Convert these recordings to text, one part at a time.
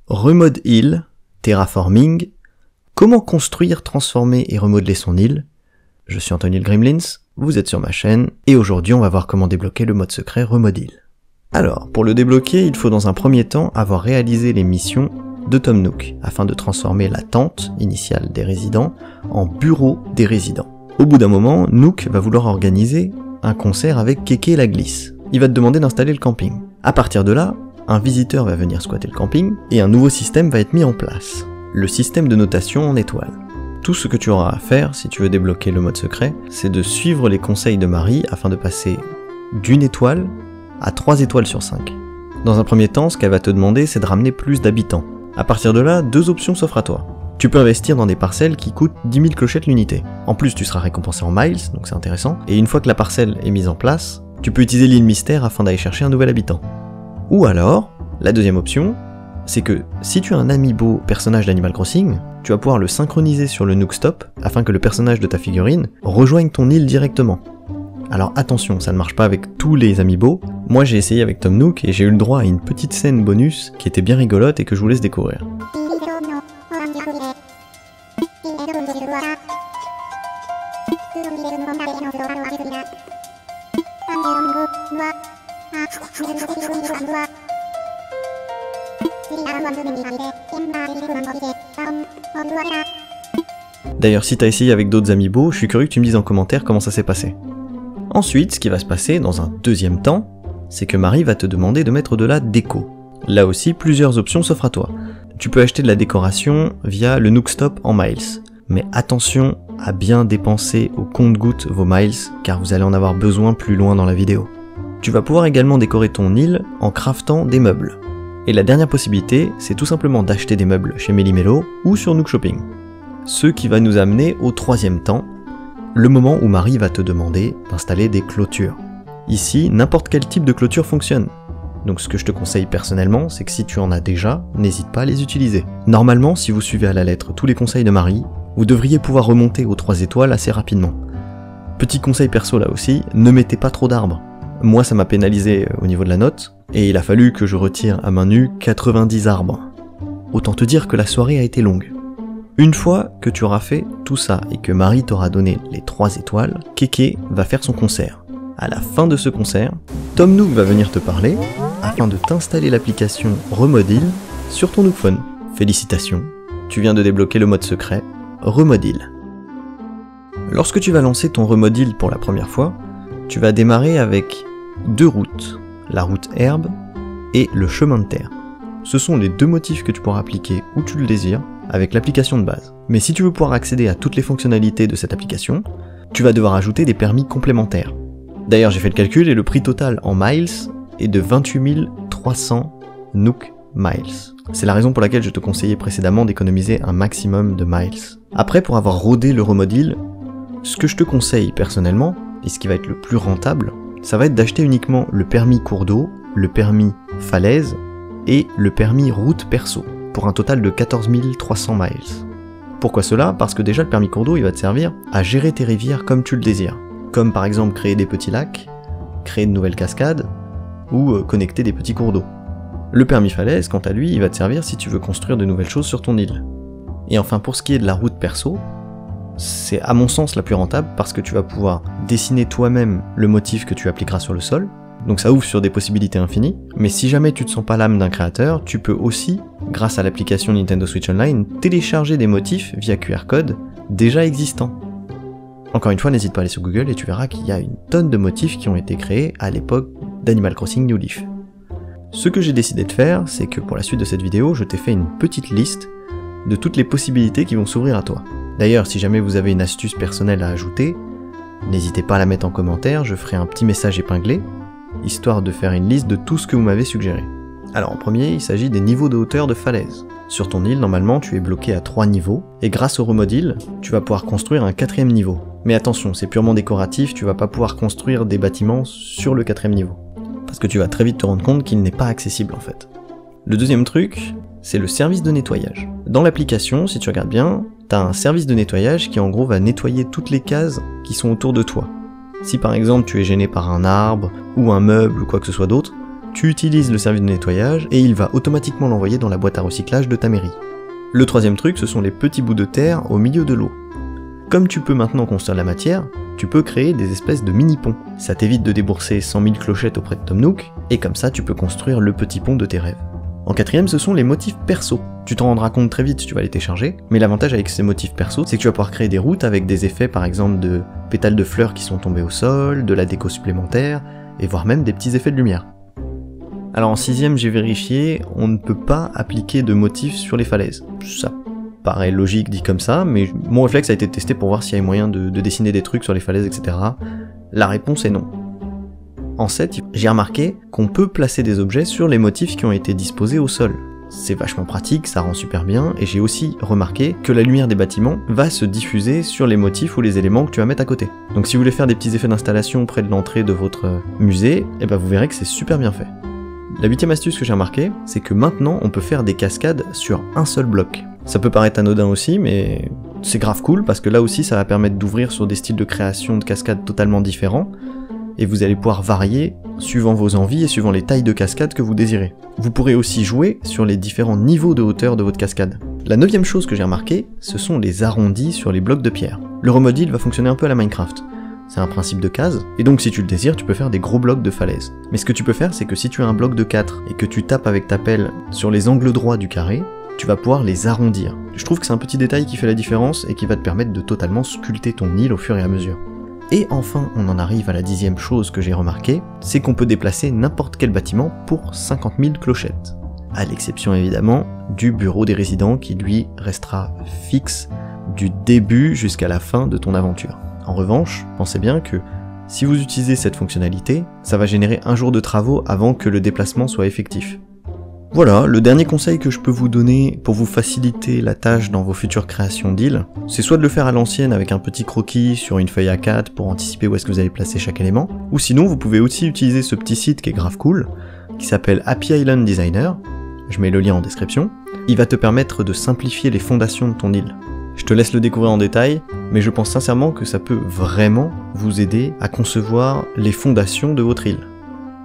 Remode île, terraforming, comment construire, transformer et remodeler son île. Je suis Anthony le Gremlins, vous êtes sur ma chaîne, et aujourd'hui on va voir comment débloquer le mode secret Remode île. Alors, pour le débloquer, il faut dans un premier temps avoir réalisé les missions de Tom Nook, afin de transformer la tente initiale des résidents en bureau des résidents. Au bout d'un moment, Nook va vouloir organiser un concert avec Kéké la Glisse. Il va te demander d'installer le camping. À partir de là, un visiteur va venir squatter le camping et un nouveau système va être mis en place. Le système de notation en étoiles. Tout ce que tu auras à faire si tu veux débloquer le mode secret, c'est de suivre les conseils de Marie afin de passer d'une étoile à 3 étoiles sur 5. Dans un premier temps, ce qu'elle va te demander, c'est de ramener plus d'habitants. À partir de là, 2 options s'offrent à toi. Tu peux investir dans des parcelles qui coûtent 10 000 clochettes l'unité. En plus, tu seras récompensé en miles, donc c'est intéressant. Et une fois que la parcelle est mise en place, tu peux utiliser l'île mystère afin d'aller chercher un nouvel habitant. Ou alors, la deuxième option, c'est que si tu as un amiibo personnage d'Animal Crossing, tu vas pouvoir le synchroniser sur le Nook Stop afin que le personnage de ta figurine rejoigne ton île directement. Alors attention, ça ne marche pas avec tous les amiibo. Moi j'ai essayé avec Tom Nook et j'ai eu le droit à une petite scène bonus qui était bien rigolote et que je vous laisse découvrir. D'ailleurs, si t'as essayé avec d'autres amiibo, je suis curieux que tu me dises en commentaire comment ça s'est passé. Ensuite, ce qui va se passer dans un deuxième temps, c'est que Marie va te demander de mettre de la déco. Là aussi, plusieurs options s'offrent à toi. Tu peux acheter de la décoration via le Nook Stop en miles. Mais attention à bien dépenser au compte-gouttes vos miles, car vous allez en avoir besoin plus loin dans la vidéo. Tu vas pouvoir également décorer ton île en craftant des meubles. Et la dernière possibilité, c'est tout simplement d'acheter des meubles chez Méli-Mélo ou sur Nook Shopping. Ce qui va nous amener au troisième temps, le moment où Marie va te demander d'installer des clôtures. Ici, n'importe quel type de clôture fonctionne. Donc ce que je te conseille personnellement, c'est que si tu en as déjà, n'hésite pas à les utiliser. Normalement, si vous suivez à la lettre tous les conseils de Marie, vous devriez pouvoir remonter aux 3 étoiles assez rapidement. Petit conseil perso là aussi, ne mettez pas trop d'arbres. Moi ça m'a pénalisé au niveau de la note, et il a fallu que je retire à main nue 90 arbres. Autant te dire que la soirée a été longue. Une fois que tu auras fait tout ça et que Marie t'aura donné les 3 étoiles, Kéké va faire son concert. À la fin de ce concert, Tom Nook va venir te parler afin de t'installer l'application Remode île sur ton Nook Phone. Félicitations, tu viens de débloquer le mode secret Remode île. Lorsque tu vas lancer ton Remode île pour la première fois, tu vas démarrer avec 2 routes, la route herbe et le chemin de terre. Ce sont les 2 motifs que tu pourras appliquer où tu le désires avec l'application de base. Mais si tu veux pouvoir accéder à toutes les fonctionnalités de cette application, tu vas devoir ajouter des permis complémentaires. D'ailleurs j'ai fait le calcul et le prix total en miles est de 28 300 Nook Miles. C'est la raison pour laquelle je te conseillais précédemment d'économiser un maximum de miles. Après, pour avoir rodé le Remode île, ce que je te conseille personnellement, et ce qui va être le plus rentable, ça va être d'acheter uniquement le permis cours d'eau, le permis falaise et le permis route perso, pour un total de 14 300 miles. Pourquoi cela? Parce que déjà le permis cours d'eau il va te servir à gérer tes rivières comme tu le désires, comme par exemple créer des petits lacs, créer de nouvelles cascades, ou connecter des petits cours d'eau. Le permis falaise, quant à lui, il va te servir si tu veux construire de nouvelles choses sur ton île. Et enfin pour ce qui est de la route perso, c'est à mon sens la plus rentable parce que tu vas pouvoir dessiner toi-même le motif que tu appliqueras sur le sol, donc ça ouvre sur des possibilités infinies, mais si jamais tu ne sens pas l'âme d'un créateur, tu peux aussi, grâce à l'application Nintendo Switch Online, télécharger des motifs via QR code déjà existants. Encore une fois, n'hésite pas à aller sur Google et tu verras qu'il y a une tonne de motifs qui ont été créés à l'époque d'Animal Crossing New Leaf. Ce que j'ai décidé de faire, c'est que pour la suite de cette vidéo, je t'ai fait une petite liste de toutes les possibilités qui vont s'ouvrir à toi. D'ailleurs, si jamais vous avez une astuce personnelle à ajouter, n'hésitez pas à la mettre en commentaire, je ferai un petit message épinglé, histoire de faire une liste de tout ce que vous m'avez suggéré. Alors en premier, il s'agit des niveaux de hauteur de falaise. Sur ton île, normalement, tu es bloqué à 3 niveaux, et grâce au Remode île, tu vas pouvoir construire un 4ème niveau. Mais attention, c'est purement décoratif, tu vas pas pouvoir construire des bâtiments sur le 4ème niveau. Parce que tu vas très vite te rendre compte qu'il n'est pas accessible en fait. Le deuxième truc, c'est le service de nettoyage. Dans l'application, si tu regardes bien, t'as un service de nettoyage qui en gros va nettoyer toutes les cases qui sont autour de toi. Si par exemple tu es gêné par un arbre, ou un meuble, ou quoi que ce soit d'autre, tu utilises le service de nettoyage et il va automatiquement l'envoyer dans la boîte à recyclage de ta mairie. Le troisième truc, ce sont les petits bouts de terre au milieu de l'eau. Comme tu peux maintenant construire de la matière, tu peux créer des espèces de mini-ponts. Ça t'évite de débourser 100 000 clochettes auprès de Tom Nook, et comme ça tu peux construire le petit pont de tes rêves. En quatrième, ce sont les motifs perso. Tu t'en rendras compte très vite si tu vas les télécharger, mais l'avantage avec ces motifs perso, c'est que tu vas pouvoir créer des routes avec des effets par exemple de pétales de fleurs qui sont tombés au sol, de la déco supplémentaire, et voire même des petits effets de lumière. Alors en sixième, j'ai vérifié, on ne peut pas appliquer de motifs sur les falaises. Ça paraît logique dit comme ça, mais mon réflexe a été de tester pour voir s'il y avait moyen de dessiner des trucs sur les falaises, etc. La réponse est non. En 7, j'ai remarqué qu'on peut placer des objets sur les motifs qui ont été disposés au sol. C'est vachement pratique, ça rend super bien, et j'ai aussi remarqué que la lumière des bâtiments va se diffuser sur les motifs ou les éléments que tu vas mettre à côté. Donc si vous voulez faire des petits effets d'installation près de l'entrée de votre musée, et ben vous verrez que c'est super bien fait. La huitième astuce que j'ai remarqué, c'est que maintenant on peut faire des cascades sur un seul bloc. Ça peut paraître anodin aussi, mais c'est grave cool parce que là aussi ça va permettre d'ouvrir sur des styles de création de cascades totalement différents, et vous allez pouvoir varier suivant vos envies et suivant les tailles de cascades que vous désirez. Vous pourrez aussi jouer sur les différents niveaux de hauteur de votre cascade. La neuvième chose que j'ai remarqué, ce sont les arrondis sur les blocs de pierre. Le remodel va fonctionner un peu à la Minecraft. C'est un principe de case, et donc si tu le désires, tu peux faire des gros blocs de falaise. Mais ce que tu peux faire, c'est que si tu as un bloc de 4 et que tu tapes avec ta pelle sur les angles droits du carré, tu vas pouvoir les arrondir. Je trouve que c'est un petit détail qui fait la différence et qui va te permettre de totalement sculpter ton île au fur et à mesure. Et enfin, on en arrive à la 10e chose que j'ai remarqué, c'est qu'on peut déplacer n'importe quel bâtiment pour 50 000 clochettes. À l'exception évidemment du bureau des résidents qui lui restera fixe du début jusqu'à la fin de ton aventure. En revanche, pensez bien que si vous utilisez cette fonctionnalité, ça va générer un jour de travaux avant que le déplacement soit effectif. Voilà, le dernier conseil que je peux vous donner pour vous faciliter la tâche dans vos futures créations d'îles, c'est soit de le faire à l'ancienne avec un petit croquis sur une feuille A4 pour anticiper où est-ce que vous allez placer chaque élément, ou sinon vous pouvez aussi utiliser ce petit site qui est grave cool, qui s'appelle Happy Island Designer, je mets le lien en description, il va te permettre de simplifier les fondations de ton île. Je te laisse le découvrir en détail, mais je pense sincèrement que ça peut vraiment vous aider à concevoir les fondations de votre île.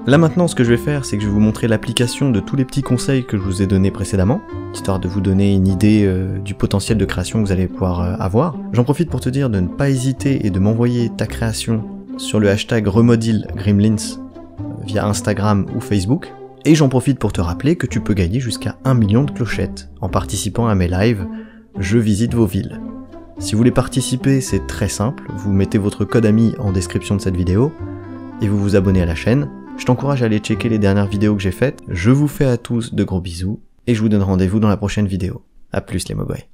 Là maintenant, ce que je vais faire, c'est que je vais vous montrer l'application de tous les petits conseils que je vous ai donnés précédemment, histoire de vous donner une idée du potentiel de création que vous allez pouvoir avoir. J'en profite pour te dire de ne pas hésiter et de m'envoyer ta création sur le hashtag remodilgremlins via Instagram ou Facebook. Et j'en profite pour te rappeler que tu peux gagner jusqu'à 1 million de clochettes en participant à mes lives « Je visite vos villes ». Si vous voulez participer, c'est très simple, vous mettez votre code ami en description de cette vidéo et vous vous abonnez à la chaîne. Je t'encourage à aller checker les dernières vidéos que j'ai faites. Je vous fais à tous de gros bisous et je vous donne rendez-vous dans la prochaine vidéo. A plus les mogwai.